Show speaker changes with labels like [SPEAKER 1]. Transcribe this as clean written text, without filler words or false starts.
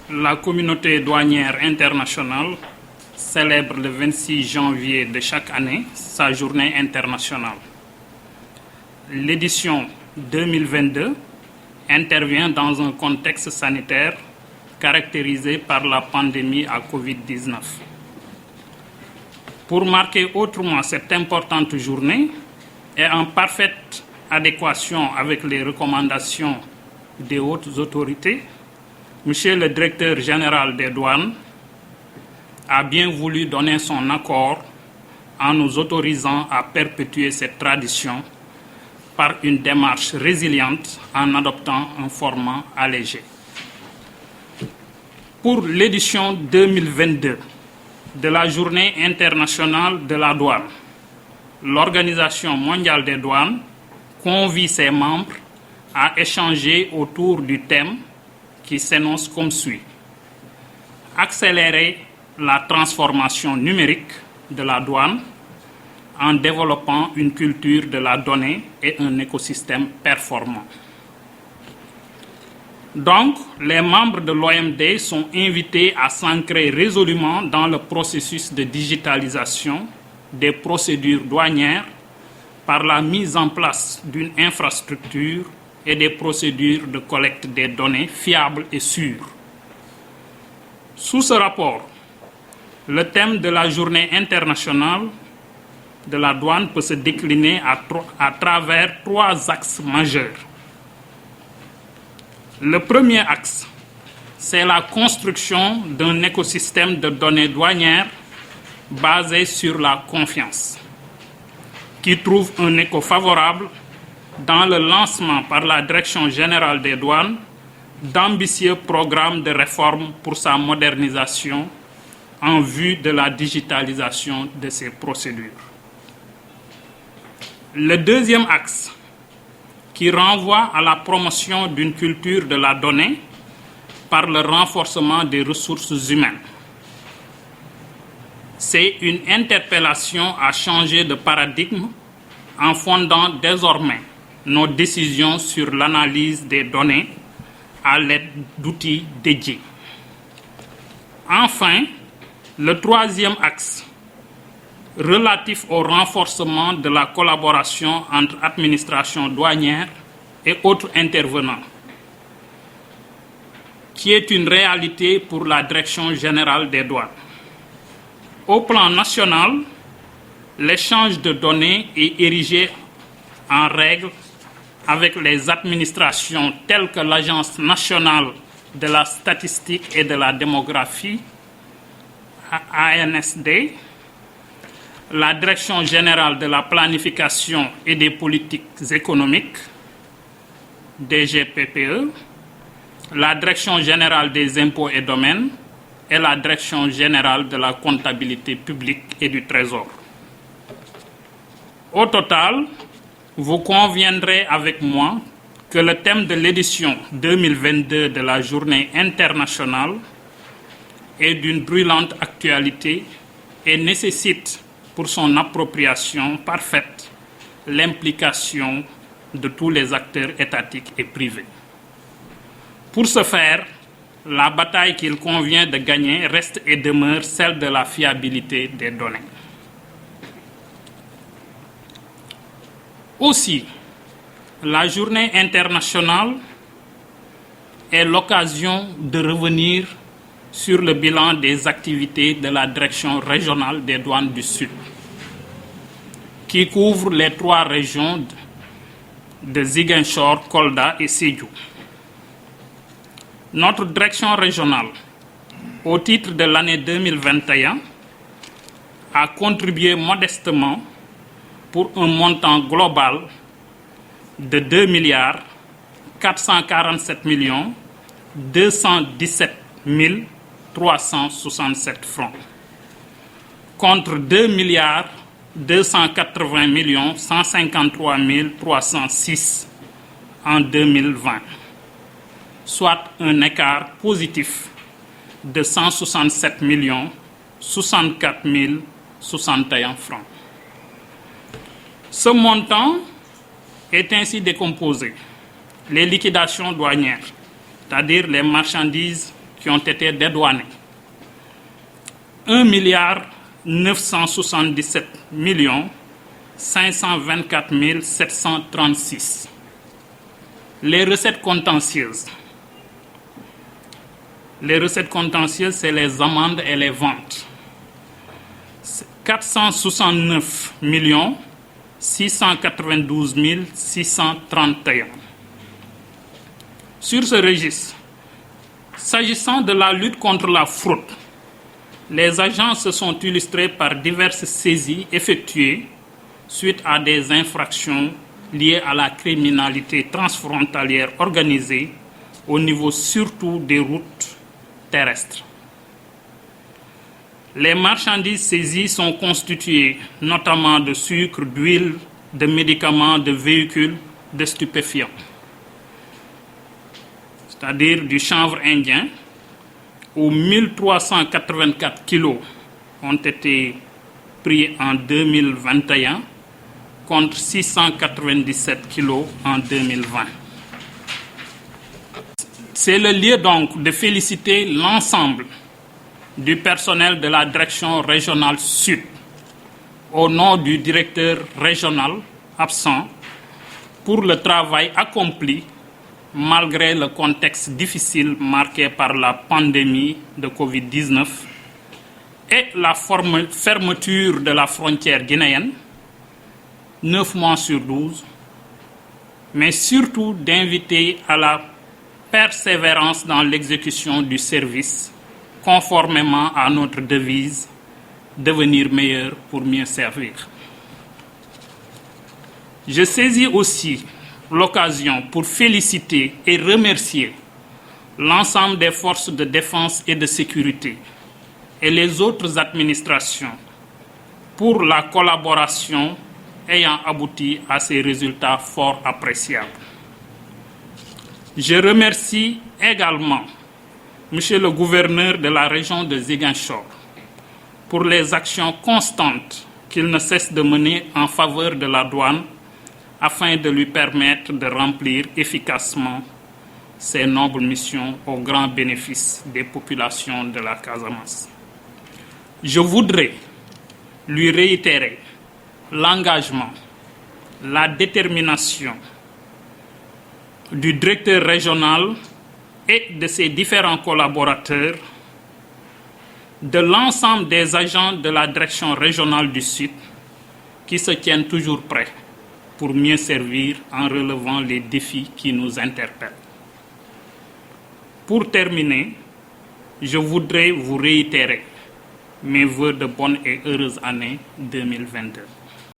[SPEAKER 1] La communauté douanière internationale célèbre le 26 janvier de chaque année sa journée internationale. L'édition 2022 intervient dans un contexte sanitaire caractérisé par la pandémie à Covid-19. Pour marquer autrement cette importante journée et en parfaite adéquation avec les recommandations des hautes autorités, Monsieur le directeur général des douanes a bien voulu donner son accord en nous autorisant à perpétuer cette tradition par une démarche résiliente en adoptant un format allégé. Pour l'édition 2022 de la Journée internationale de la douane, l'Organisation mondiale des douanes convie ses membres à échanger autour du thème qui s'énonce comme suit: accélérer la transformation numérique de la douane en développant une culture de la donnée et un écosystème performant. Donc, les membres de l'OMD sont invités à s'ancrer résolument dans le processus de digitalisation des procédures douanières par la mise en place d'une infrastructure et des procédures de collecte des données fiables et sûres. Sous ce rapport, le thème de la Journée internationale de la douane peut se décliner à travers 3 axes majeurs. Le premier axe, c'est la construction d'un écosystème de données douanières basé sur la confiance, qui trouve un écho favorable dans le lancement par la Direction générale des douanes d'ambitieux programmes de réforme pour sa modernisation en vue de la digitalisation de ces procédures. Le deuxième axe, qui renvoie à la promotion d'une culture de la donnée par le renforcement des ressources humaines. C'est une interpellation à changer de paradigme en fondant désormais nos décisions sur l'analyse des données à l'aide d'outils dédiés. Enfin, le troisième axe, relatif au renforcement de la collaboration entre administrations douanières et autres intervenants, qui est une réalité pour la Direction générale des douanes. Au plan national, l'échange de données est érigé en règle avec les administrations telles que l'Agence nationale de la statistique et de la démographie, ANSD, la Direction générale de la planification et des politiques économiques, DGPPE, la Direction générale des impôts et domaines et la Direction générale de la comptabilité publique et du Trésor. Au total, vous conviendrez avec moi que le thème de l'édition 2022 de la Journée internationale est d'une brûlante actualité et nécessite pour son appropriation parfaite l'implication de tous les acteurs étatiques et privés. Pour ce faire, la bataille qu'il convient de gagner reste et demeure celle de la fiabilité des données. Aussi, la Journée internationale est l'occasion de revenir sur le bilan des activités de la Direction régionale des douanes du Sud, qui couvre les 3 régions de Ziguinchor, Kolda et Sédhiou. Notre direction régionale, au titre de l'année 2021, a contribué modestement pour un montant global de 2 447 217 367 francs, contre 2 280 153 306 en 2020, soit un écart positif de 167 64 061 francs. Ce montant est ainsi décomposé. Les liquidations douanières, c'est-à-dire les marchandises qui ont été dédouanés. 1,977,524,736. Les recettes contentieuses. Les recettes contentieuses, c'est les amendes et les ventes. 469 692 631. Sur ce registre, s'agissant de la lutte contre la fraude, les agents se sont illustrés par diverses saisies effectuées suite à des infractions liées à la criminalité transfrontalière organisée au niveau surtout des routes terrestres. Les marchandises saisies sont constituées notamment de sucre, d'huile, de médicaments, de véhicules, de stupéfiants, c'est-à-dire du chanvre indien, où 1384 kilos ont été pris en 2021 contre 697 kilos en 2020. C'est le lieu donc de féliciter l'ensemble du personnel de la direction régionale Sud, au nom du directeur régional absent, pour le travail accompli malgré le contexte difficile marqué par la pandémie de Covid-19 et la fermeture de la frontière guinéenne, 9 mois sur 12, mais surtout d'inviter à la persévérance dans l'exécution du service, conformément à notre devise « Devenir meilleur pour mieux servir ». Je saisis aussi l'occasion pour féliciter et remercier l'ensemble des forces de défense et de sécurité et les autres administrations pour la collaboration ayant abouti à ces résultats fort appréciables. Je remercie également Monsieur le gouverneur de la région de Ziguinchor pour les actions constantes qu'il ne cesse de mener en faveur de la douane afin de lui permettre de remplir efficacement ses nobles missions au grand bénéfice des populations de la Casamance. Je voudrais lui réitérer l'engagement, la détermination du directeur régional et de ses différents collaborateurs, de l'ensemble des agents de la direction régionale du Sud qui se tiennent toujours prêts pour mieux servir en relevant les défis qui nous interpellent. Pour terminer, je voudrais vous réitérer mes vœux de bonne et heureuse année 2022.